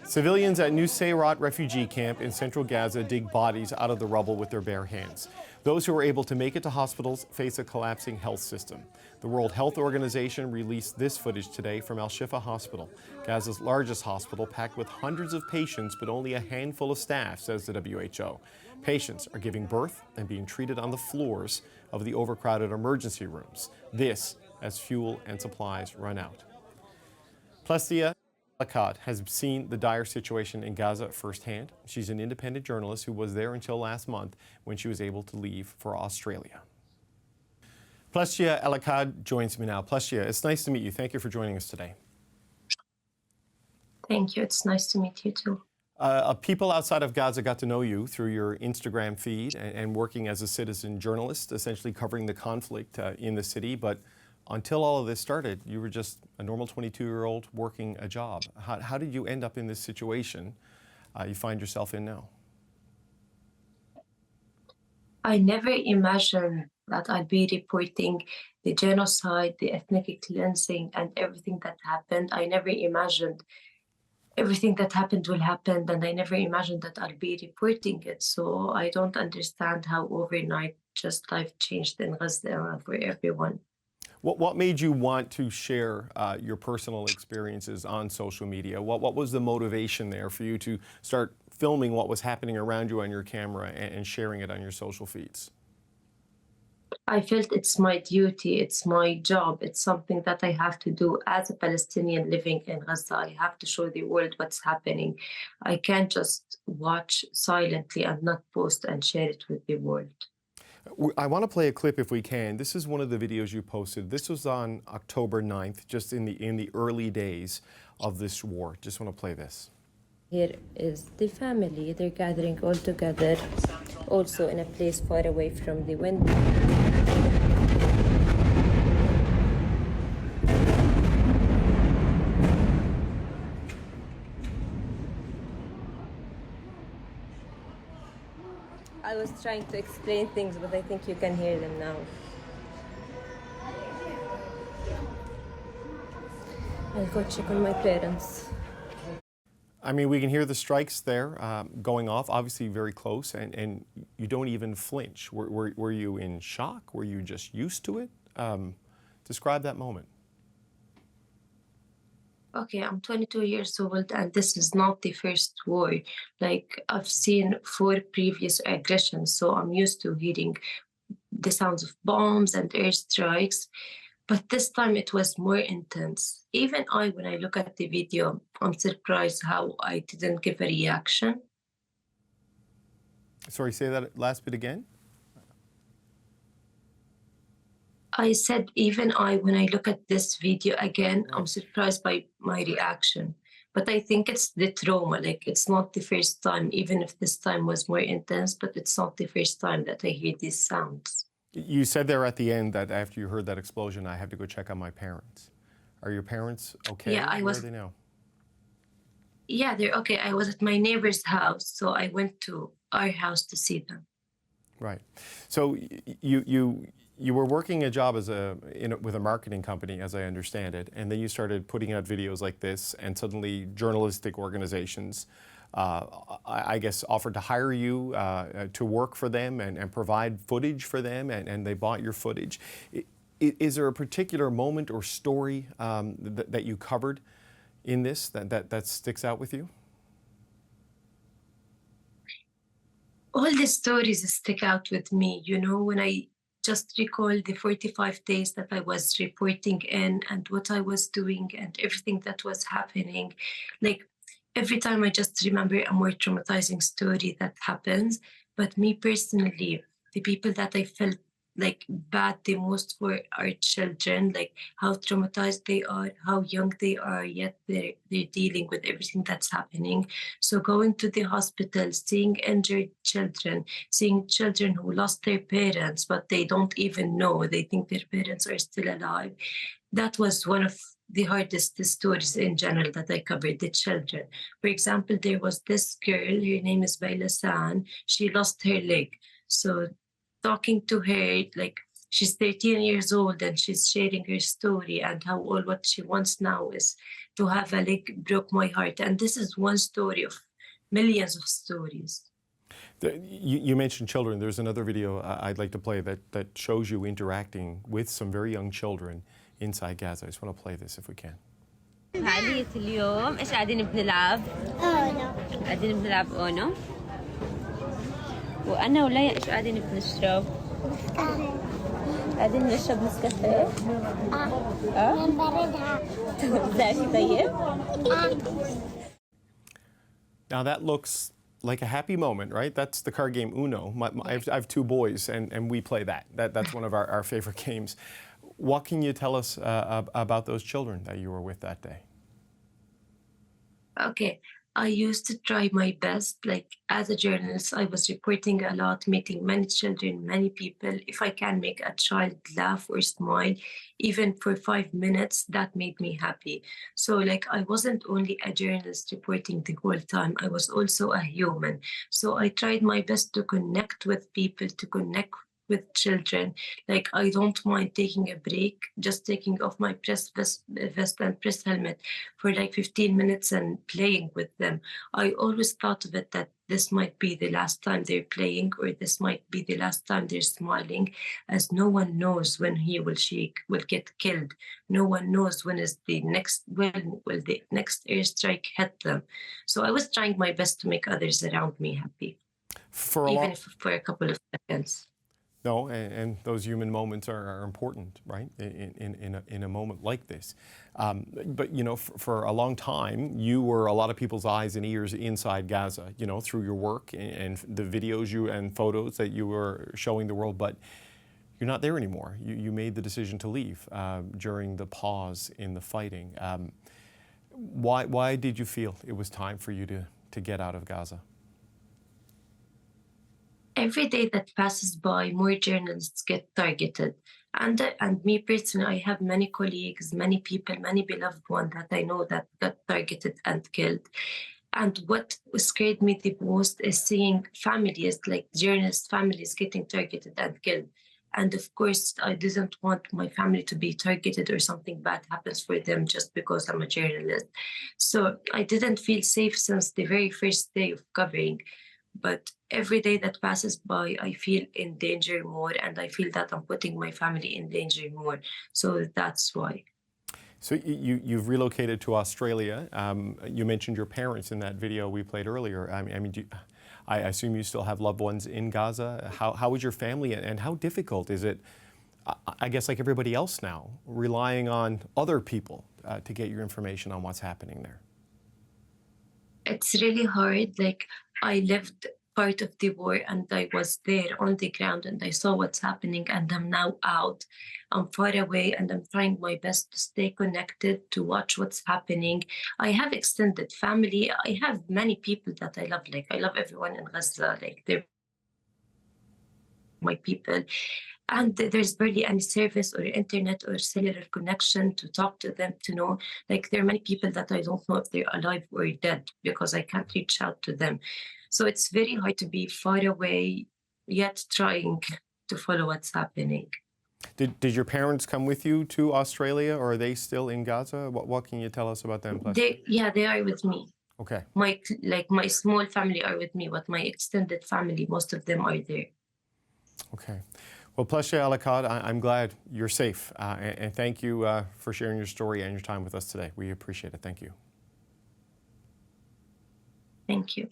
Civilians at Nusayrat refugee camp in central Gaza dig bodies out of the rubble with their bare hands. Those who are able to make it to hospitals face a collapsing health system. The World Health Organization released this footage today from Al-Shifa Hospital, Gaza's largest hospital, packed with hundreds of patients but only a handful of staff, says the WHO. Patients are giving birth and being treated on the floors of the overcrowded emergency rooms. This as fuel and supplies run out. Plestia Alaqad has seen the dire situation in Gaza firsthand. She's an independent journalist who was there until last month when she was able to leave for Australia. Plestia Alaqad joins me now. Plestia, it's nice to meet you. Thank you for joining us today. Thank you. It's nice to meet you too. People outside of Gaza got to know you through your Instagram feed and working as a citizen journalist, essentially covering the conflict in the city. But until all of this started, you were just a normal 22-year-old working a job. How did you end up in this situation you find yourself in now? I never imagined that I'd be reporting the genocide, the ethnic cleansing, and everything that happened. I never imagined everything that happened will happen, and I never imagined that I'll be reporting it. So I don't understand how overnight just life changed in Gaza for everyone. What made you want to share your personal experiences on social media? What was the motivation there for you to start filming what was happening around you on your camera and sharing it on your social feeds? I felt it's my duty, it's my job, it's something that I have to do as a Palestinian living in Gaza. I have to show the world what's happening. I can't just watch silently and not post and share it with the world. I want to play a clip if we can. This is one of the videos you posted. This was on October 9th, just in the early days of this war. Just want to play this. Here is the family. They're gathering all together, also in a place far away from the wind. I was trying to explain things, but I think you can hear them now. I'll go check on my parents. I mean, we can hear the strikes there going off, obviously very close, and you don't even flinch. Were you in shock? Were you just used to it? Describe that moment. Okay, I'm 22 years old, and this is not the first war. Like, I've seen 4 previous aggressions, so I'm used to hearing the sounds of bombs and airstrikes. But this time it was more intense. Even when I look at the video, I'm surprised how I didn't give a reaction. Sorry, say that last bit again. I said, even when I look at this video again, I'm surprised by my reaction. But I think it's the trauma. Like, it's not the first time, even if this time was more intense, but it's not the first time that I hear these sounds. You said there at the end that after you heard that explosion, I had to go check on my parents. Are your parents okay? Yeah, Where are they now? Yeah, they're okay. I was at my neighbor's house, so I went to our house to see them. Right. So you were working a job as with a marketing company, as I understand it, and then you started putting out videos like this, and suddenly journalistic organizations, I guess, offered to hire you to work for them and provide footage for them, and they bought your footage. Is there a particular moment or story that you covered in this that sticks out with you? All the stories stick out with me. You know, when I just recall the 45 days that I was reporting in and what I was doing and everything that was happening, like, every time I just remember a more traumatizing story that happens. But me personally, the people that I felt like bad the most for are children, like how traumatized they are, how young they are, yet they're dealing with everything that's happening. So going to the hospital, seeing injured children, seeing children who lost their parents, but they don't even know, they think their parents are still alive. That was one of the hardest stories in general that I covered, the children. For example, there was this girl, her name is Bayla San, she lost her leg. So talking to her, like, She's 13 years old and she's sharing her story and how all what she wants now is to have a leg. Broke my heart. And this is one story of millions of stories. You mentioned children. There's another video I'd like to play that shows you interacting with some very young children inside Gaza. I just want to play this if we can. فعالية اليوم إيش قاعدين بنلعب؟ أونو. قاعدين بنلعب أونو. وأنا ولايا إيش قاعدين بنشرب؟ قاعدين نشرب نسكافيه؟ بنبردها. زاكي طيب؟ Now that looks like a happy moment, right? That's the card game Uno. I have two boys, and we play that. That's one of our favorite games. What can you tell us about those children that you were with that day? Okay, I used to try my best. Like as a journalist, I was reporting a lot, meeting many children, many people. If I can make a child laugh or smile, even for 5 minutes, that made me happy. So like I wasn't only a journalist reporting the whole time, I was also a human. So I tried my best to connect with people, to connect with children. Like I don't mind taking a break, just taking off my press vest and press helmet for like 15 minutes and playing with them. I always thought of it that this might be the last time they're playing, or this might be the last time they're smiling, as no one knows when he will get killed. No one knows when will the next airstrike hit them. So I was trying my best to make others around me happy, even if for a couple of seconds. No, and those human moments are important, right? In a moment like this, but you know, for a long time, you were a lot of people's eyes and ears inside Gaza. You know, through your work and the videos and photos that you were showing the world. But you're not there anymore. You made the decision to leave during the pause in the fighting. Why did you feel it was time for you to get out of Gaza? Every day that passes by, more journalists get targeted. And me personally, I have many colleagues, many people, many beloved ones that I know that got targeted and killed. And what scared me the most is seeing families, like journalist families, getting targeted and killed. And of course, I didn't want my family to be targeted or something bad happens for them just because I'm a journalist. So I didn't feel safe since the very first day of covering. But every day that passes by, I feel in danger more, and I feel that I'm putting my family in danger more. So that's why. So you've relocated to Australia. You mentioned your parents in that video we played earlier. I assume you still have loved ones in Gaza. How is your family, and how difficult is it, I guess like everybody else now, relying on other people to get your information on what's happening there? It's really hard. Like I lived part of the war and I was there on the ground and I saw what's happening, and I'm now out. I'm far away and I'm trying my best to stay connected, to watch what's happening. I have extended family. I have many people that I love. Like I love everyone in Gaza. Like they're my people. And there's barely any service or internet or cellular connection to talk to them, to know. Like there are many people that I don't know if they're alive or dead because I can't reach out to them. So it's very hard to be far away, yet trying to follow what's happening. Did your parents come with you to Australia, or are they still in Gaza? What can you tell us about them? They are with me. Okay. My small family are with me, but my extended family, most of them are there. Okay. Well, Plestia Alaqad, I'm glad you're safe, and thank you for sharing your story and your time with us today. We appreciate it. Thank you. Thank you.